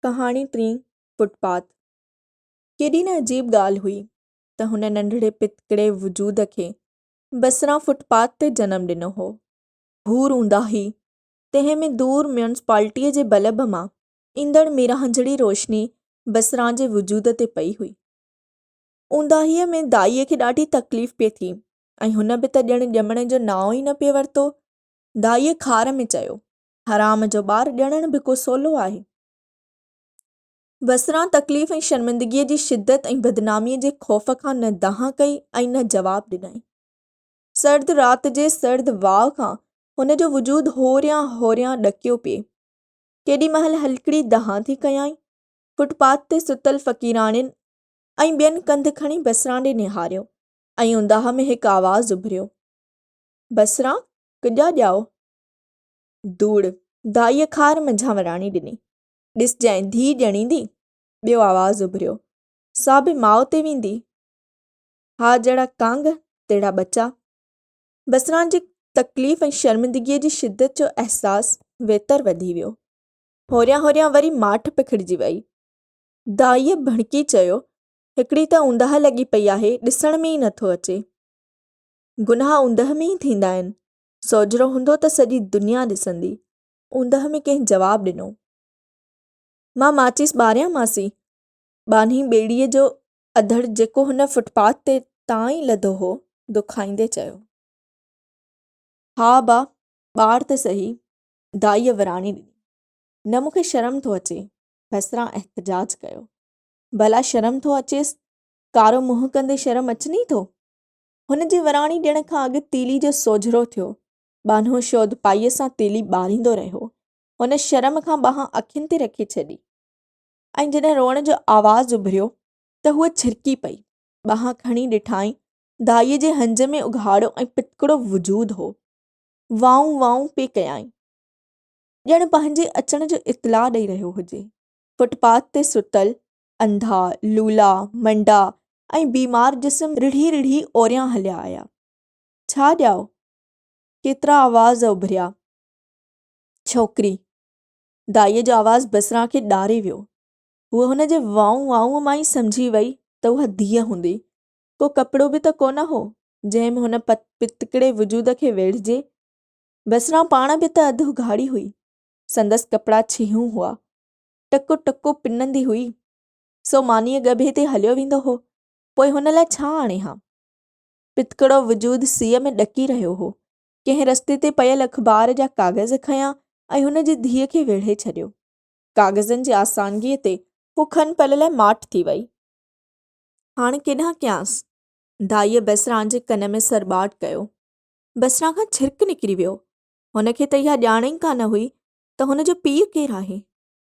कहाणी 3 फुटपाथ। केॾी न अजीब ॻाल्हि हुई त हुन नंढड़े पितकड़े वजूद खे बसरां फुटपाथ ते जनमु ॾिनो हो। हू रूंदाही तंहिं में दूर म्यूनिसिपालिटीअ जे बल्ब मां ईंदड़ मीरांजड़ी रोशनी बसरां जे वजूद ते पई हुई। ऊंदाहीअ में दाईअ खे ॾाढी तकलीफ़ पई थी ऐं हुन बि त ॼण ॼमण जो नाओ ई न पियो वरितो। दाईअ खार में चयो, हराम जो ॿारु ॼणण बि को सवलो आहे। बसरां तकलीफ़ ऐं शर्मिंदगीअ जी शिदत ऐं बदनामीअ जे ख़ौफ़ खां न दांह कई ऐं न जवाबु ॾिनई। सर्द राति जे सर्द वाह खां हुन जो वजूद होरियां होरियां ॾकियो पिए। केॾी महिल हलकड़ी दहां थी कयाई। फुटपाथ ते सुतल फ़क़ीराणियुनि ऐं ॿियनि कंध खणी बसरां ॾे निहारियो ऐं उंदाह में हिकु आवाज़ु उभरियो, बसरां कुॼा ॼाओ। धूड़ दाईअ खार मंझां वराणी ॾिनी। ॾिसजांइ धीउ ॼणींदी। ॿियो आवाज़ु उभरियो, सा बि माउ ते वेंदी। हा जहिड़ा कांग तहिड़ा बचा। बसरां जी तकलीफ़ ऐं शर्मिंदगीअ जी शिदत जो अहसासु वेतर वधी वियो। होरियां होरियां वरी माठ पिखिड़िजी वई। दाईअ भणकी चयो, हिकिड़ी त ऊंदह लॻी पई आहे, ॾिसण में ई नथो अचे। गुनाह ऊंदह में ई थींदा आहिनि। सोजरो हूंदो त सॼी दुनिया ॾिसंदी। ऊंदह में कंहिं जवाबु ॾिनो, मां माचिस ॿारियामांसी। बानी ॿेड़ीअ जो अधड़ जेको हुन फुटपाथ ते तां ई लधो हो, दुखाईंदे चयो। हा बा, ॿार त सही। दाईअ वराणी ॾिनी। न मूंखे शर्म थो अचे, बसरां एहतजाज कयो। भला शर्म थो अचेसि, कारो मुंहुं कंदे शर्म अचनी थो। हुन जी वराणी ॾियण खां अॻु तीली जो सोझरो थियो। बानो शोध पाईअ सां तीली ॿारींदो रहियो। हुन शर्म खां ॿांह अखियुनि ते रखी छॾी ऐं जॾहिं रोअण जो आवाज़ु उभरियो त हूअ छिरकी पई। ॿांह खणी ॾिठाई, दाईअ जे हंज में उघाड़ो ऐं पितकड़ो वजूद हो। वाऊं वाऊं पे कयाई, ॼण पंहिंजे अचण जो इतला ॾेई रहियो हुजे। फुटपाथ ते सुतल अंधा, लूला, मंडा ऐं बीमार जिस्म रिढ़ी रिढ़ी ओरियां हलिया आया। छा ॼाओ? केतिरा आवाज़ उभरिया। छोकिरी। दाईअ जो आवाज़ु बसरां खे ॾारे वियो। हूअ हुन जे वाऊं वाऊं मां ई सम्झी वई त उहा धीअ हूंदी। को कपिड़ो बि त कोन हो जंहिं में हुन पितकड़े वजूद खे वेढ़िजे। बसरां पाण बि त अधु उघाड़ी हुई। संदसि कपिड़ा छीहूं हुआ। टको टको पिनंदी हुई। सो मानीअ गभे ते हलियो वेंदो हो। पोइ हुन लाइ छा आणे हा? पितकड़ो वजूद सीअ में ॾकी रहियो हो। कंहिं रस्ते ते पयल अख़बार जा काग़ज़ खयां ऐं हुन जी धीअ खे वेढ़े छॾियो। काग़ज़नि जी आसानगीअ ते हू खन पल लाइ माठ थी वई। हाणे केॾांहुं कयांसि? दाईअ बसरां जे कन में सरॿाट कयो। बसरां खां छिरक निकिरी वियो। हुनखे त इहा ॼाण ई कान हुई त हुन जो पीउ केरु आहे।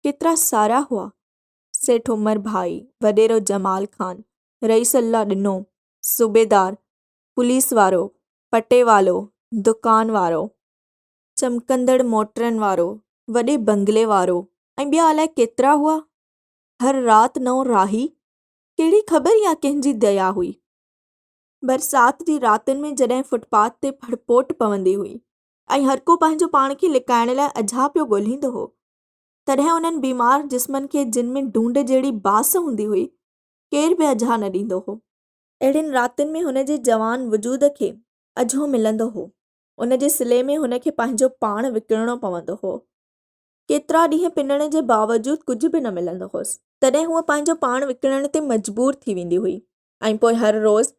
केतिरा सारा हुआ। सेठ उमर भाई, वॾेरो जमाल ख़ान, रईस अल्ला ॾिनो, सूबेदार, पुलिस वारो, पटे वालो, दुकान वारो, चमकंदड़ मोटरनि वारो, वॾे बंगले वारो ऐं ॿिया अलाए केतिरा हुआ। हर राति नओं राही। कहिड़ी ख़बर या कंहिंजी दया हुई। बरसाति जी रातिनि में जॾहिं फुटपाथ ते फड़पोट पवंदी हुई ऐं हर को पंहिंजो पाण खे लिकाइण लाइ अझा पियो ॻोल्हींदो हो, तॾहिं उन्हनि बीमार जिस्मनि खे जिन में ढूंढ जहिड़ी बास हूंदी हुई, केर बि अझा न ॾींदो हो। अहिड़ियुनि रातिनि में हुन जे जवान वजूद खे अझो मिलंदो हो। उन जे सिले में हुनखे पंहिंजो पाण विकिणणो पवंदो हो। केतिरा ॾींहं पिनण जे बावजूदि कुझु बि न मिलंदो हुअसि। तॾहिं हूअ पंहिंजो पाण विकिणण ते मजबूर थी वेंदी हुई ऐं पोइ हर रोज़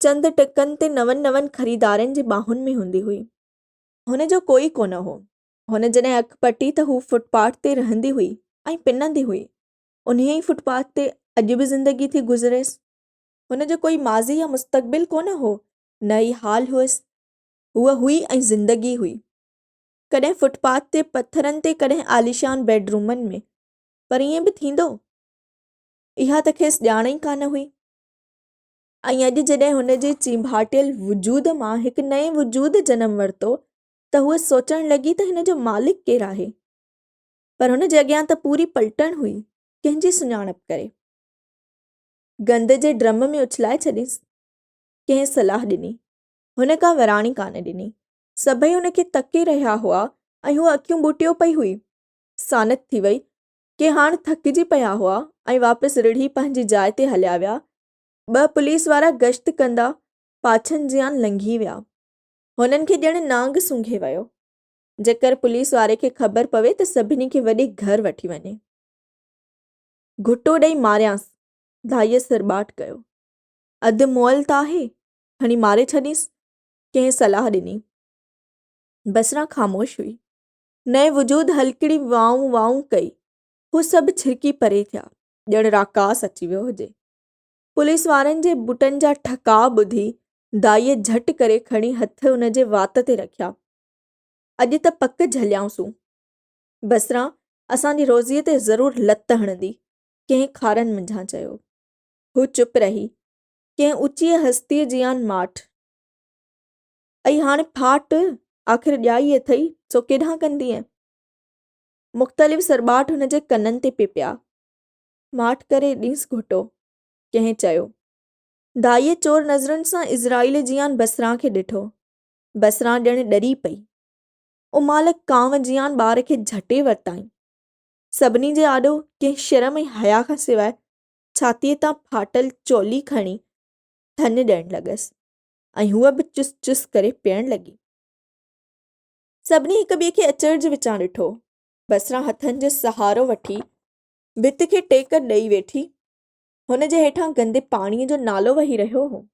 चंद टकनि ते नवनि नवनि ख़रीदारनि जी ॿाहुनि में हूंदी हुई। हुन जो कोई कोन हो। हुन जॾहिं अखि पटी त हू फुटपाथ ते रहंदी हुई ऐं पिनंदी हुई। उन्हीअ फुटपाथ ते अॼु बि ज़िंदगी थी गुज़रेसि। हुन जो कोई माज़ी या मुस्तक़बिल कोन हो। न ई हाल हुअसि। हूअ हुई ऐं ज़िंदगी हुई। कॾहिं फुटपाथ ते पथरनि ते, कॾहिं आलिशान बेडरूमनि में। पर ईअं बि थींदो? इहा त खेसि ॼाण ई कान हुई। ऐं अॼु जॾहिं हुन जे चिंभाटियल वजूद मां हिकु नए वजूद जनमु वरितो त हूअ सोचणु लॻी त हिन जो मालिक केरु आहे। पर हुन जे अॻियां त पूरी पलटण हुई। कंहिंजी सुञाणप करे गंद जे ड्रम में उछलाए छॾीसि। कंहिं सलाह ॾिनी। हुन का वराणी कान ॾिनी। सभई हुनखे तके रहिया हुआ ऐं हूअ अखियूं ॿुटियो पई हुई। सानत थी वई के हाणे थकिजी पिया हुआ ऐं वापसि रिढ़ी पंहिंजी जाइ ते हलिया विया। 2 पुलिस वारा गश्त कंदा पाछनि जियां लंघी विया। हुननि खे ॼण नांग सूंघे वियो। जेकर पुलिस वारे खे ख़बर पवे त सभिनी खे वॾे घर वठी वञे। घुटो ॾेई मारियांसि, धाईअ सिरबाट कयो। अधु मुअल त आहे, खणी मारे छॾीसि, कंहिं सलाह ॾिनी। बसरा ख़ामोश हुई। नए वजूद हलकड़ी वाऊं वाऊं कई। हू सभु छिरकी परे थिया, ॼण राकास अची वियो हुजे। पुलिस वारनि जे बुटनि जा ठका ॿुधी दाईअ झटि करे खणी हथ हुन जे वात ते रखिया। अॼु त पक झलियाऊंसूं। बसरा असांजी रोज़ीअ ते ज़रूरु लत हणंदी, कंहिं खारनि मंझां चयो। हू चुप रही। कंहिं ऊचीअ हस्तीअ जियां माठ। ऐं हाणे फाट, आख़िर ॼाई अथई, सो केॾांहुं कंदीअ? मुख़्तलिफ़ सरबाट हुन जे कननि ते पिया। माठ करे ॾींसि घुटो, कंहिं चयो। दाईअ चोर नज़रुनि सां इज़राइल जियां बसरा खे ॾिठो। बसरा ॼण ॾरी पई। उमाल कांव जियां ॿार खे झटे वरिताईं। सभिनी जे आॾो कंहिं शर्म ऐं हया खां सवाइ छातीअ तां फाटल चोली खणी थन ॾियण लॻसि ऐं हूअ बि चुस चुस करे पियण लॻी। सभिनी हिक ॿिए खे अचरज विचां ॾिठो। बसरा हथनि जो सहारो वठी भित खे टेक ॾेई वेठी। हुन जे हेठां गंदे पाणीअ जो नालो वही रहियो हो।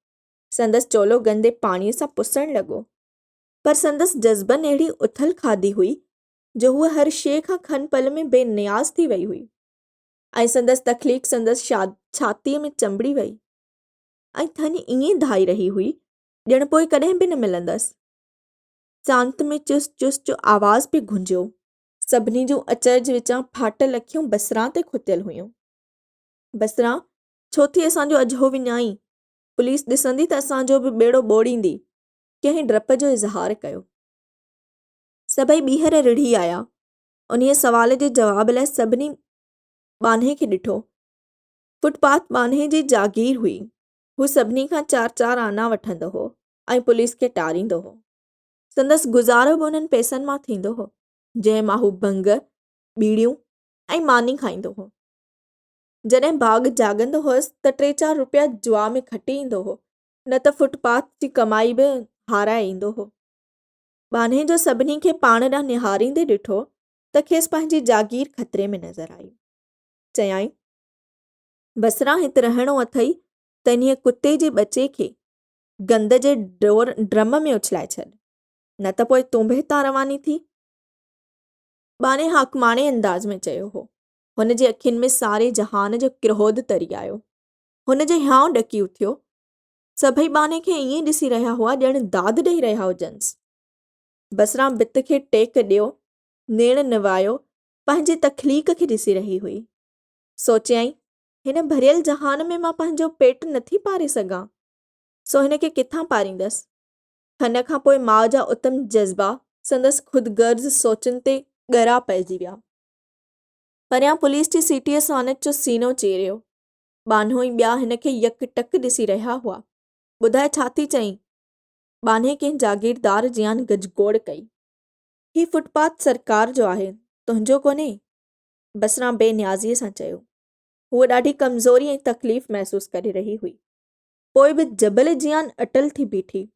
संदसि चोलो गंदे पाणीअ सां पुसण लॻो। पर संदसि जज़्बनि अहिड़ी उथल खाधी हुई जो हूअ हर शइ खां खन पल में बेनियाज़ थी वई हुई। ऐं संदसि तकलीफ़ संदसि छातीअ में चंबड़ी वई ऐं थन ईअं धाई रही हुई ॼण पोइ कॾहिं बि न मिलंदसि। सांत में चुस चुस जो आवाज़ पे गुंजियो। सभिनी जूं अचरज विचां फाटल अखियूं बसरा ते खुतियल हुयूं। बसरा, छो थी असांजो अझो विञाई? पुलिस ॾिसंदी त असांजो बि ॿेड़ो ॿोड़ींदी, कंहिं डप जो इज़हार कयो। सभई ॿीहर रिढ़ी आया। उन्हीअ सवाल जे जवाब लाइ सभिनी बान्हे खे ॾिठो। फुटपाथ बान्हे जी जागीर हुई। हू सभिनी खां 4-4 आना वठंदो हो ऐं पुलिस खे टारींदो हो। संदसि गुज़ारो बि उन्हनि पैसनि मां थींदो हो, जंहिं मां हू भंग, बीड़ियूं ऐं मानी खाईंदो हो। जॾहिं बाग़ जाॻंदो हुअसि त 3-4 रुपया जुआ में खटी ईंदो हो, न त फुटपाथ जी कमाई बि हाराए ईंदो हो। बान्हे जो सभिनी खे पाण ॾांहुं निहारींदे ॾिठो त खेसि पंहिंजी जागीर ख़तरे में नज़र आई। चयाईं, बसरा हिते रहणो अथई त इन्हीअ कुते जे ॿचे खे गंद जे ड्रम में उछलाए छॾ, न त पोइ तूं बि हितां रवानी थी। बाने हाकमाणे अंदाज़ में चयो हो। हुन जे अखियुनि में सारे जहान जो क्रोध तरी आयो। हुन जो हियांउ ॾकी उथियो। सभई बाने खे ईअं ॾिसी रहिया हुआ ॼण दाद ॾेई रहिया हुजनिसि। बसरा भित खे टेक ॾियो, नेण निवायो, पंहिंजी तख़लीक़ खे ॾिसी रही हुई। सोचियईं, हिन भरियल जहान में मां पंहिंजो पेट नथी पारे सघां, सो हिन खे किथां पारींदसि। खन खां पोइ माउ जा उत्तम जज़्बा संदसि ख़ुदगर्ज़ सोचनि ते ॻरा पइजी विया। परियां पुलिस जी सीटीअ सानत जो सीनो चीरियो। बान्हो ई ॿिया हिन खे यक टक ॾिसी रहिया हुआ। ॿुधाए छा थी चईं? बान्हे कंहिं जागीरदार जियां गजगोड़ कई। ही फुटपाथ सरकार जो आहे, तुंहिंजो कोन्हे। बसरा बेनियाज़ीअ सां चयो। हूअ ॾाढी कमज़ोरी ऐं तकलीफ़ महसूसु करे रही हुई। पोइ बि जबल जियां अटल थी बीठी।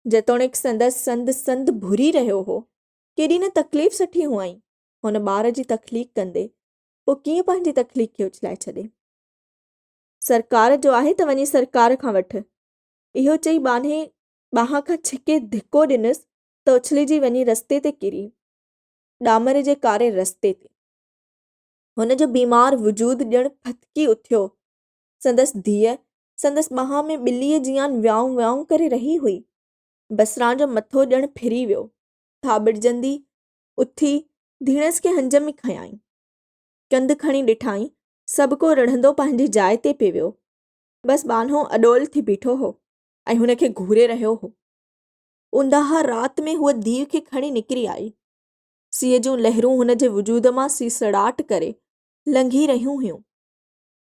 जेतोणीकि संदसि संद भुरी रहियो हो, केॾी न तकलीफ़ सठी हुआईं। हुन ॿार जी तख़लीक़ कंदे पोइ कीअं पंहिंजी तख़लीक़ खे उछलाए छॾे। सरकार जो आहे त वञी सरकार खां वठि। इहो चई बान्हे ॿाह खां छिके धिको ॾिनसि त उछलिजी वञी रस्ते ते किरी, डामर जे कारे रस्ते ते। हुन जो बीमार वजूद ॼण फतकी उथियो। संदसि धीअ संदसि ॿाह में ॿिलीअ जियां व्याऊं व्याऊं करे रही हुई। बसरा जो मथो ॼण फिरी वियो। थाबड़जंदी उथी धीणसि खे हंज में खयाईं। कंध खणी ॾिठाई, सभु को रढ़ंदो पंहिंजी जाइ ते पियो वियो। बसि बान्हो अॾोल थी बीठो हो ऐं हुन खे घूरे रहियो हो। उंदाहा राति में हूअ धीउ खे खणी निकिरी आई। सीअ जूं लहरूं हुन जे वजूद मां सीसड़ाट करे लंघी रहियूं हुयूं।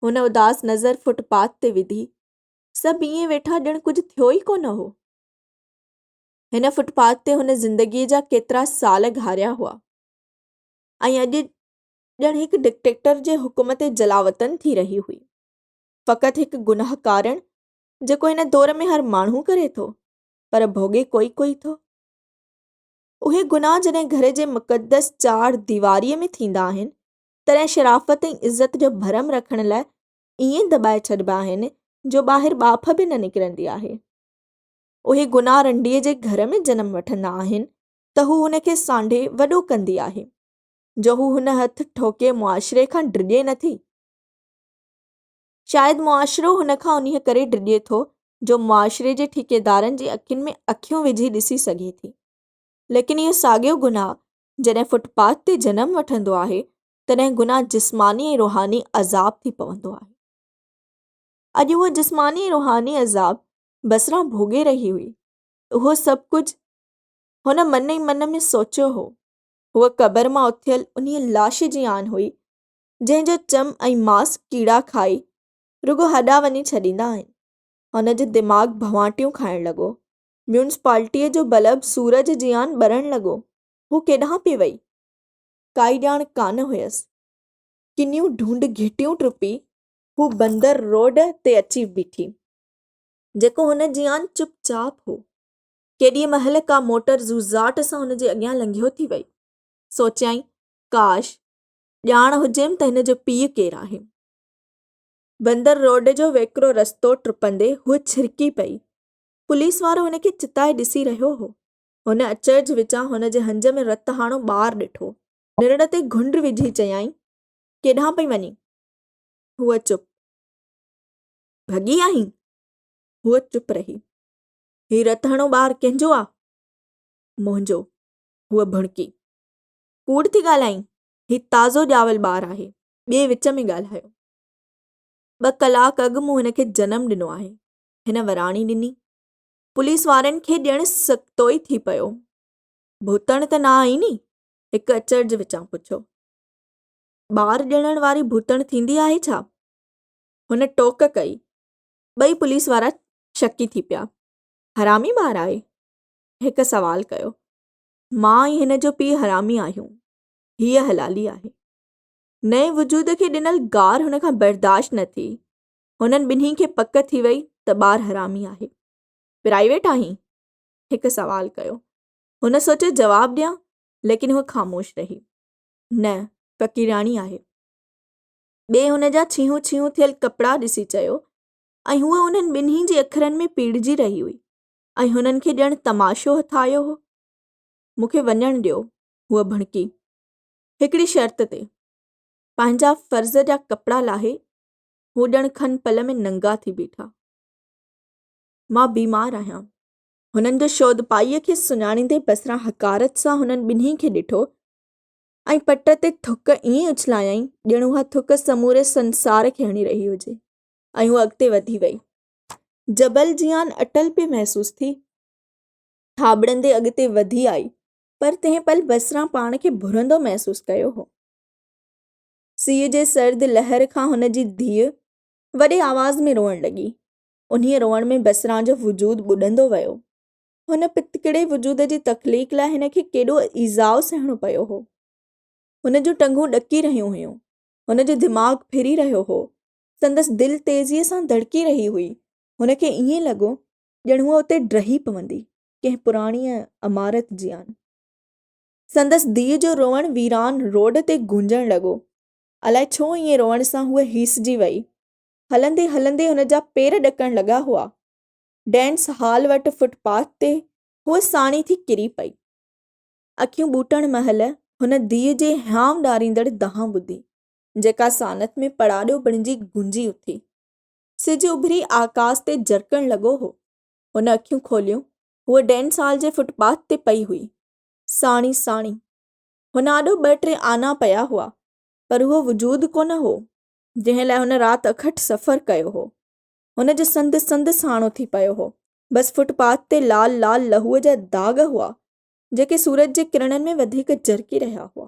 हुन उदास नज़र फुटपाथ ते विधी। सभु ईअं वेठा ॼण कुझु थियो ई कोन हो। हिन फुटपाथ ते हुन ज़िंदगीअ जा केतिरा साल घारिया हुआ ऐं अॼु ॼण हिकु डिक्टेटर जे हुकुम ते जलावतन थी रही हुई। फ़क़ति हिकु गुनाह कारण जेको हिन दौर में हर माण्हू करे थो, पर भोॻे कोई थो। उहे गुनाह जॾहिं घर जे मुक़दस चार दीवारीअ में थींदा आहिनि, तॾहिं शराफ़त ऐं इज़त जो भरम रखण लाइ ईअं दॿाए छॾिबा आहिनि जो ॿाहिरि बाफ़ बि न निकिरंदी आहे। उहे गुनाह रंडीअ जे घर में जनम वठंदा आहिनि त हू हुनखे सांढे वॾो कंदी आहे, जो हू हुन हथ ठोके मुआशिरे खां डिॼे नथी। शायदि मुआशिरो हुन खां उन्हीअ करे डिॼे थो जो मुआशिरे जे ठेकेदारनि जी अखियुनि में अखियूं विझी ॾिसी सघे थी। लेकिन इहो साॻियो गुनाह जॾहिं फुटपाथ ते जनम वठंदो आहे, तॾहिं गुनाह जिस्मानी ऐं रुहानी अज़ाब थी पवंदो आहे। अॼु उहो जिस्मानी ऐं रुहानी अज़ाब बसरा भोॻे रही हुई। उहो सभु कुझु हुन मन ई मन में सोचियो हो। हूअ क़बर मां उथियल उन्हीअ लाश जी आन हुई, जंहिंजो चम ऐं मांस कीड़ा खाई रुगो हॾा वञी छॾींदा आहिनि। हुनजो दिमाग़ भवाटियूं खाइण लॻो। म्यूनिसिपालिटीअ जो बल्ब सूरज जी आन ॿरण लॻो। हू केॾांहुं पई वई, काई ॼाण कान हुयसि। किनियूं ढूंढ घिटियूं टुपी हू बंदर रोड ते अची बीठी, जेको हुन जी आन चुपचाप हो। केॾी महिल का मोटर ज़ूज़ाट सां हुनजे अॻियां लंघियो थी वई। सोचियाईं, काश ॼाण हुजेमि त हिन जो पीउ केरु आहे। बंदर रोड जो वेकिरो रस्तो टुपंदे हूअ छिरकी पई। पुलिस वारो हुनखे चिताए ॾिसी रहियो हो। हुन अचरज विचां हुनजे हंज में रत हाणो ॿार ॾिठो। निरण ते घुंड विझी चयाईं, केॾांहुं पई वञी? हूअ चुप। भॻी आहीं? हूअ चुप रही। ही रत हणो ॿार कंहिंजो आहे? मुंहिंजो। हूअ भुणकी। कूड़ थी ॻाल्हाईं? ही ताज़ो ॼावल ॿार आहे। ॿिए विच में ॻाल्हायो। 2 कलाक अॻु मूं हिनखे जनमु ॾिनो आहे। हिन वराणी ॾिनी। पुलिस वारनि खे ॼण सख़्तो ई थी पियो। भूतण त न आई नी? हिकु अचरज विचां पुछो। ॿार ॼणण वारी भूतण थींदी आहे छा? हुन टोक कई। 2 पुलिस वारा शकी थी पिया। हरामी ॿार आहे? हिकु सवाल कयो। मां ऐं हिन जो पीउ हरामी आहियूं। हीअ हलाली आहे। नए वजूद खे ॾिनल गार हुन खां बर्दाश्त न थी। हुननि ॿिन्ही खे पक थी वई त ॿार हरामी आहे। प्राइवेट आहीं? हिकु सवाल कयो। हुन सोचियो जवाबु ॾियां, लेकिन हूअ ख़ामोश रही। न, फ़क़ीराणी आहे। ॿिए हुन जा छीहूं छीहूं थियल कपिड़ा ॾिसी चयो, ऐं हूअ उन्हनि ॿिन्ही जे अखरनि में पीड़िजी रही हुई ऐं हुननि खे ॼण तमाशो हथायो हो। मूंखे वञणु ॾियो, हूअ भणकी। हिकिड़ी शर्त ते। पंहिंजा फ़र्ज़ जा कपिड़ा लाहे हू ॼण खन पल में नंगा थी बीठा। मां बीमार आहियां। हुननि जो शोधपाईअ खे सुञाणींदे बसरा हकारत सां हुननि ॿिन्ही खे ॾिठो ऐं पट ते थुक ईअं उछलायईं ॼण उहा थुक समूरे संसार खे हणी रही हुजे। ऐं हूअ अॻिते वधी वई। जबल जी आन अटल पे महसूस थी। थाबड़ंदे अॻिते वधी आई, पर तंहिं पल बसरा पाण खे भुरंदो महसूस कयो हो। सीउ जे सर्द लहर खां हुन जी धीउ वॾे आवाज़ में रोअण लॻी। उन्हीअ रोअण में बसरा जो वजूद ॿुॾंदो वियो। हुन पितकिड़े वजूद जी तख़लीक़ लाइ हिन खे केॾो ईज़ाउ सहणो पियो हो। हुन जूं टंगूं ॾकी रहियूं हुयूं। हुन जो दिमाग़ फिरी रहियो हो। संदसि दिलि तेज़ीअ सां धड़की रही हुई। हुनखे ईअं लॻो ॼण हूअ उते ड्रही पवंदी, कंहिं पुराणीअ इमारत जी आन। संदसि धीउ जो रोअण वीरान रोड ते गूंजण लॻो। अलाए छो ईअं रोअण सां हूअ हीसजी वई। हलंदे हलंदे हुन जा पेर ॾकण लॻा हुआ। डांस हॉल वटि फुटपाथ ते हूअ साणी थी किरी पई। अखियूं ॿूटण महिल हुन धीउ जे हियांव ॾारींदड़ दहां ॿुधी, जेका सानत में पड़ाॾो बणिजी गुंजी उथी। सिज उभरी आकाश ते जरकण लॻो हो। हुन अखियूं खोलियूं। हूअ डांस हॉल जे फुटपाथ ते पई हुई। साणी साणी हुन आॾो 2-3 आना पिया हुआ, पर उहो वजूद कोन हो जंहिं लाइ हुन राति अखट सफ़र कयो हो। हुन जो संद संद साणो थी पियो हो। बसि फुटपाथ ते लाल लाल लहूअ जा दाग़ हुआ, जेके सूरज जे किरणनि में वधीक जरकी रहिया हुआ।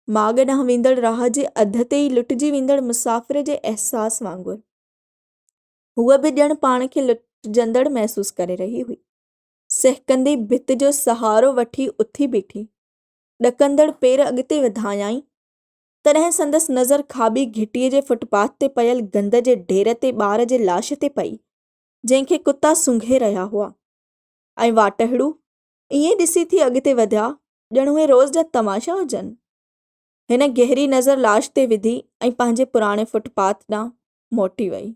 माॻ ॾांहुं वेंदड़ राह जे अध ते ई लुटिजी वेंदड़ मुसाफ़िर जे अहसास वांगुरु। हूअ बि ॼण पाण खे लुटिजंदड़ महसूस करे रही हुई। सहकंदे भित जो सहारो वठी उथी बीठी। ॾकंदड़ पेर अॻिते वधायाईं तॾहिं संदसि नज़र खाॿी घिटीअ जे फुटपाथ ते पयल गंद जे ढेर ते ॿार जे लाश ते पई, जंहिंखे कुता सूंघे रहिया हुआ। ऐं वाटहड़ू ईअं ॾिसी थी अॻिते वधिया ॼणु उहे रोज़ जा तमाशा हुजनि। हिन गहरी नज़र लाश ते विधी ऐं पंहिंजे पुराणे फुटपाथ ॾांहुं मोटी वई।